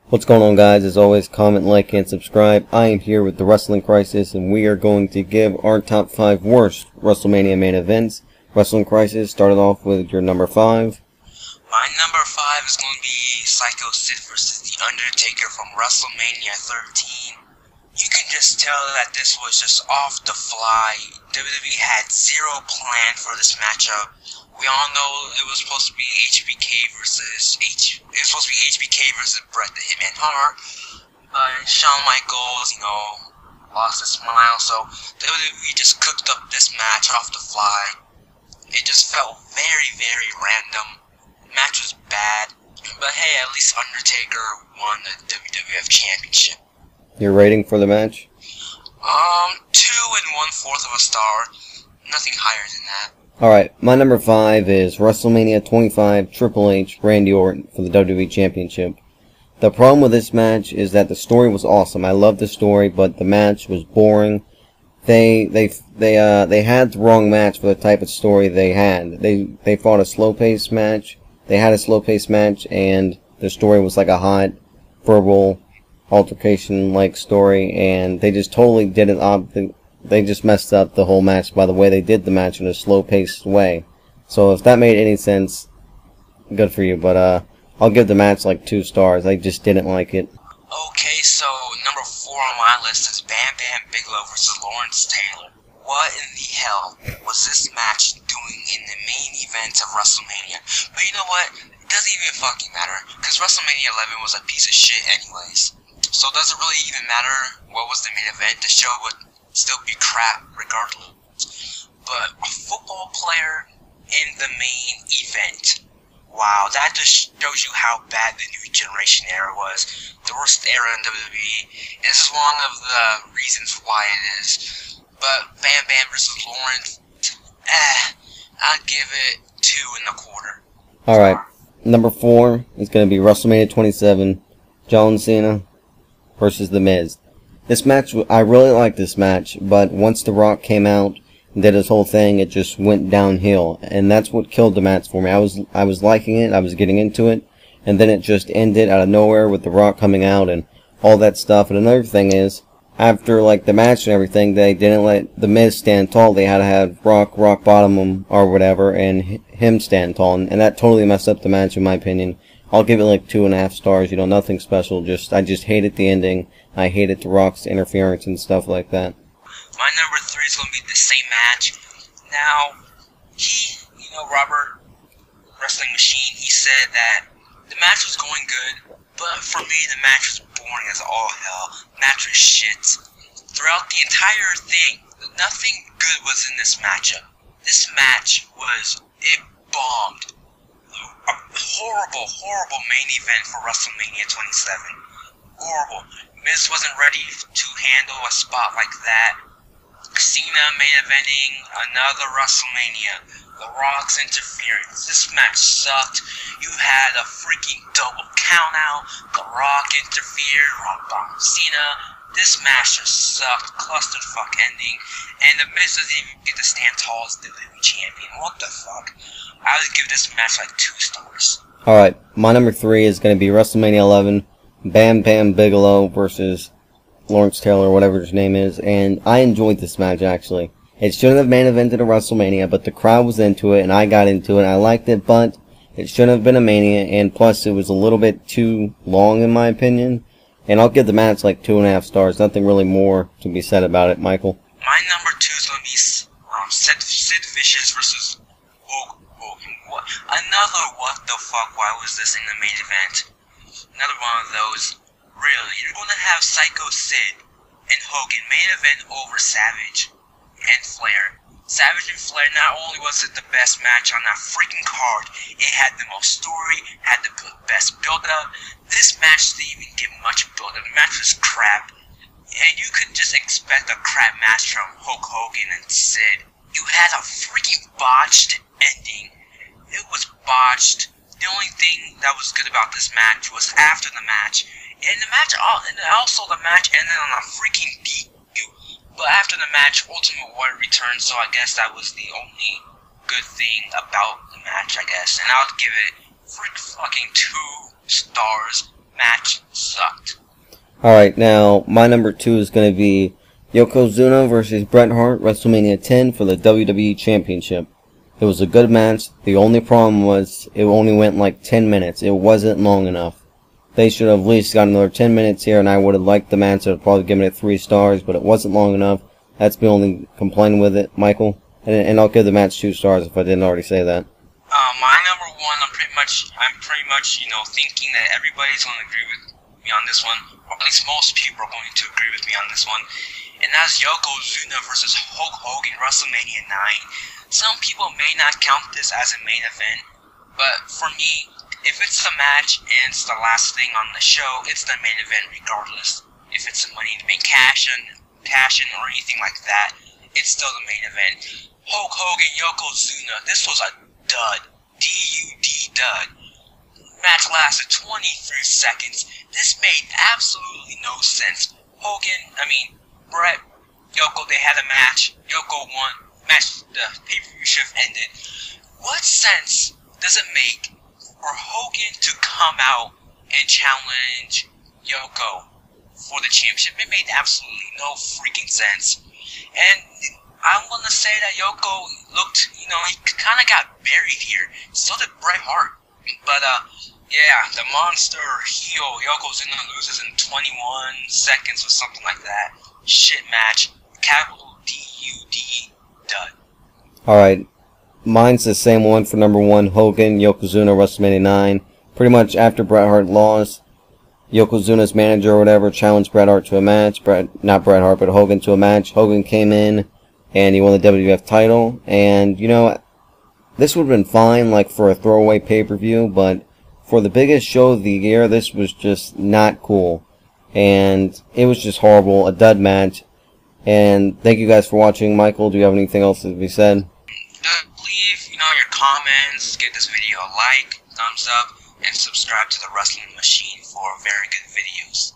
What's going on, guys? As always, comment, like, and subscribe. I am here with the Wrestling Crisis, and we are going to give our top 5 worst WrestleMania main events. Wrestling Crisis started off with your number 5. My number 5 is going to be Psycho Sid vs. The Undertaker from WrestleMania 13. You can just tell that this was just off the fly. WWE had zero plan for this matchup. We all know it was supposed to be HBK versus Bret the Hitman Hart. Shawn Michaels, lost his smile. So WWE just cooked up this match off the fly. It just felt very, very random. The match was bad, but hey, at least Undertaker won the WWF Championship. Your rating for the match? 2 1/4 of a star. Nothing higher than that. Alright, my number 5 is WrestleMania 25 Triple H Randy Orton for the WWE Championship. The problem with this match is that the story was awesome. I loved the story, but the match was boring. They had the wrong match for the type of story they had. They fought a slow-paced match. They had a slow-paced match, and the story was like a hot, verbal, altercation-like story, and they just totally did it. They just messed up the whole match by the way they did the match in a slow-paced way. So if that made any sense, good for you. But I'll give the match like 2 stars. I just didn't like it. Okay, so number 4 on my list is Bam Bam Bigelow versus Lawrence Taylor. What in the hell was this match doing in the main event of WrestleMania? But you know what? It doesn't even fucking matter, because WrestleMania 11 was a piece of shit anyways. So does it really even matter what was the main event? The show would still be crap regardless. But a football player in the main event. Wow, that just shows you how bad the New Generation era was. The worst era in WWE. This is one of the reasons why it is. But Bam Bam versus Lawrence, I'd give it 2 1/4. Alright, number 4 is going to be WrestleMania 27 John Cena versus The Miz. This match, I really liked this match, but once The Rock came out and did his whole thing, it just went downhill, and that's what killed the match for me. I was liking it, I was getting into it, and then it just ended out of nowhere with The Rock coming out and all that stuff. And another thing is, after like the match and everything, they didn't let The Miz stand tall. They had to have rock bottom him or whatever, and him stand tall, and that totally messed up the match in my opinion. I'll give it like 2.5 stars. Nothing special. I just hated the ending. I hated The Rock's interference and stuff like that. My number 3 is going to be the same match. Now, Robert Wrestling Machine, he said that the match was going good, but for me, the match was boring as all hell. The match was shit. Throughout the entire thing, nothing good was in this matchup. This match it bombed. A horrible main event for WrestleMania 27. Horrible. Miz wasn't ready to handle a spot like that. Cena main eventing another WrestleMania. The Rock's interference. This match sucked. You had a freaking double count out. The Rock interfered. Rock bombed Cena. This match just sucked. Clusterfuck ending. And the Miz doesn't even get to stand tall as the WWE champion. What the fuck? I would give this match like 2 stars. Alright, my number 3 is going to be WrestleMania 11, Bam Bam Bigelow versus Lawrence Taylor, whatever his name is, and I enjoyed this match actually. It shouldn't have main evented a WrestleMania, but the crowd was into it, and I got into it, and I liked it, but it shouldn't have been a Mania, and plus it was a little bit too long in my opinion, and I'll give the match like 2.5 stars, nothing really more to be said about it. Michael? My number 2 is going to be Sid Vicious versus Hogan. Another what the fuck, why was this in the main event? Another one of those, really, you're going to have Psycho Sid and Hogan main event over Savage and Flair. Savage and Flair, not only was it the best match on that freaking card, it had the most story, had the best build-up. This match didn't even get much build-up. The match was crap, and you could just expect a crap match from Hulk Hogan and Sid. You had a freaking botched ending. It was botched. The only thing that was good about this match was after the match. And the match ended on a freaking DQ. But after the match, Ultimate Warrior returned, so I guess that was the only good thing about the match, I guess. And I would give it fucking 2 stars. match sucked. Alright, now, my number 2 is going to be Yokozuna versus Bret Hart, WrestleMania 10 for the WWE Championship. It was a good match. The only problem was it only went like 10 minutes. It wasn't long enough. They should have at least got another 10 minutes here, and I would have liked the match. I would have probably given it 3 stars, but it wasn't long enough. That's the only complaint with it, Michael. And I'll give the match 2 stars if I didn't already say that. My number 1, I'm pretty much, thinking that everybody's going to agree with me on this one, or at least most people are going to agree with me on this one. And that's Yokozuna versus Hulk Hogan, WrestleMania 9. Some people may not count this as a main event, but for me, if it's a match and it's the last thing on the show, it's the main event regardless. If it's a Money in the Bank cash-in or anything like that, it's still the main event. Hulk Hogan, Yokozuna, this was a dud. D-U-D dud. Match lasted 23 seconds. This made absolutely no sense. Bret, Yoko, they had a match. Yoko won. Match, the pay-per-view should have ended. What sense does it make for Hogan to come out and challenge Yoko for the championship? It made absolutely no freaking sense. And I'm gonna say that Yoko looked, he kind of got buried here. So did Bret Hart. But, yeah, the monster heel Yokozuna loses in 21 seconds or something like that. Shit match. Capital D-U-D. Dud. Alright, mine's the same one for number 1, Hogan, Yokozuna, WrestleMania 9. Pretty much after Bret Hart lost, Yokozuna's manager or whatever challenged Bret Hart to a match. Not Bret Hart, but Hogan to a match. Hogan came in, and he won the WWF title. And, this would have been fine, like, for a throwaway pay-per-view, but for the biggest show of the year, this was just not cool. And it was just horrible, a dud match. And thank you guys for watching. Michael, do you have anything else to be said? Leave, your comments, give this video a like, thumbs up, and subscribe to the Wrestling Machine for very good videos.